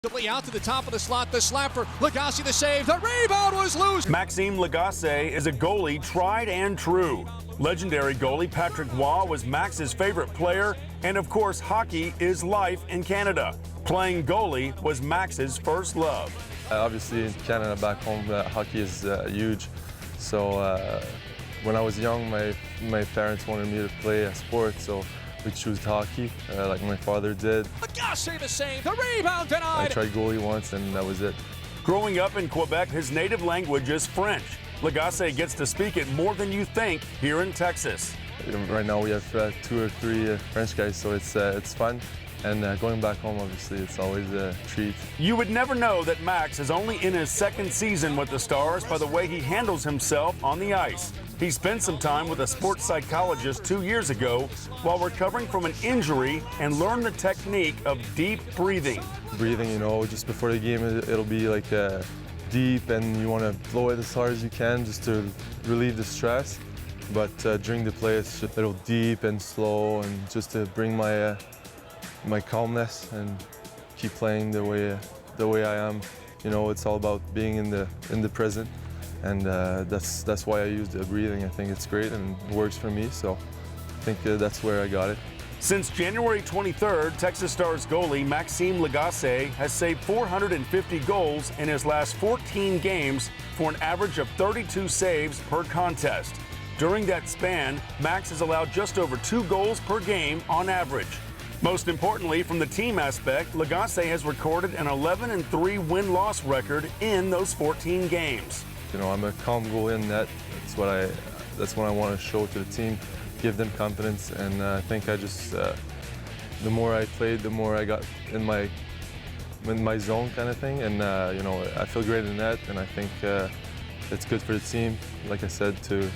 Out to the top of the slot, the slap for Lagace, the save, the rebound was loose. Maxime Lagace is a goalie tried and true. Legendary goalie Patrick WAUGH was Max's favorite player, and of course hockey is life in Canada. Playing goalie was Max's first love. Obviously in Canada back home, hockey is huge. So when I was young, my parents wanted me to play a sport, so we chose hockey, like my father did. Lagace the save, the rebound denied. I tried goalie once and that was it. Growing up in Quebec, his native language is French. Lagace gets to speak it more than you think here in Texas. Right now we have 2 or 3 French guys, so it's fun. And going back home, obviously, it's always a treat. You would never know that Max is only in his second season with the Stars by the way he handles himself on the ice. He spent some time with a sports psychologist 2 years ago while recovering from an injury and learned the technique of deep breathing. Breathing, you know, just before the game, it'll be like deep, and you want to blow it as hard as you can just to relieve the stress. But during the play, it's just a little deep and slow, and just to bring my calmness and keep playing the way I am. You know, it's all about being in the present, and that's why I use the breathing. I think it's great and it works for me, so I think that's where I got it. Since January 23rd, Texas Stars goalie Maxime Lagace has saved 450 goals in his last 14 games for an average of 32 saves per contest. During that span, Max has allowed just over 2 goals per game on average. Most importantly, from the team aspect, Legace has recorded an 11-3 win-loss record in those 14 games. You know, I'm a calm goalie in net. That's what I want to show to the team, give them confidence, and I think I just the more I played, the more I got in my zone kind of thing, and you know, I feel great in net, and I think it's good for the team, like I said, to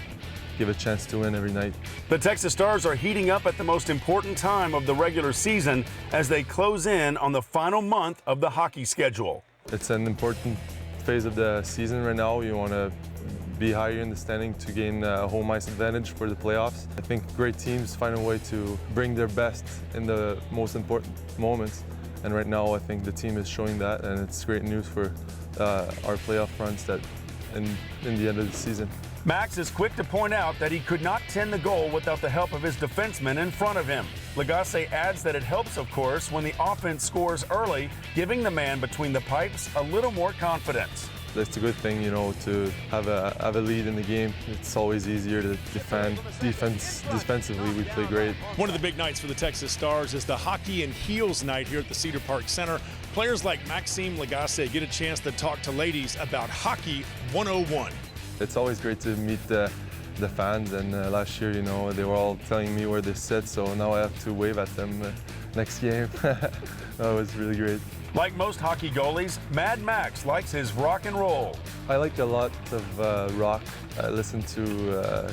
give a chance to win every night. The Texas Stars are heating up at the most important time of the regular season as they close in on the final month of the hockey schedule. It's an important phase of the season right now. You want to be higher in the standing to gain home ice advantage for the playoffs. I think great teams find a way to bring their best in the most important moments. And right now I think the team is showing that, and it's great news for our playoff runs that in the end of the season. Max is quick to point out that he could not tend the goal without the help of his defensemen in front of him. Legace adds that it helps, of course, when the offense scores early, giving the man between the pipes a little more confidence. It's a good thing, you know, to have a lead in the game. It's always easier to defend. Defensively, we play great. One of the big nights for the Texas Stars is the Hockey and Heels night here at the Cedar Park Center. Players like Maxime Lagace get a chance to talk to ladies about Hockey 101. It's always great to meet the fans, and last year, you know, they were all telling me where they sit, so now I have to wave at them next game. That was really great. Like most hockey goalies, Mad Max likes his rock and roll. I like a lot of rock. I listen to a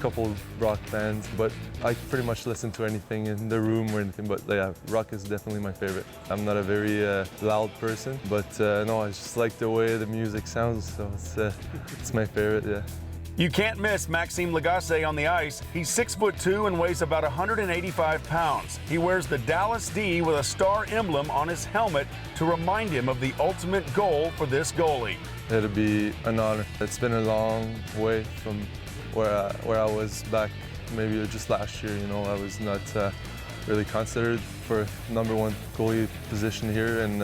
couple rock bands, but I pretty much listen to anything in the room or anything, but yeah, rock is definitely my favorite. I'm not a very loud person, but no, I just like the way the music sounds, so it's my favorite, yeah. You can't miss Maxime Lagace on the ice. He's 6'2" and weighs about 185 pounds. He wears the Dallas D with a star emblem on his helmet to remind him of the ultimate goal for this goalie. It'll be an honor. It's been a long way from where I was back maybe just last year. You know, I was not really considered for #1 goalie position here, and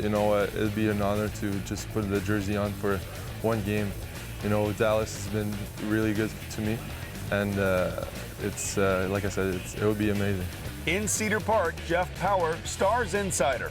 you know, it'll be an honor to just put the jersey on for one game. You know, Dallas has been really good to me, and it's like I said, it would be amazing. In Cedar Park, Jeff Power, Stars Insider.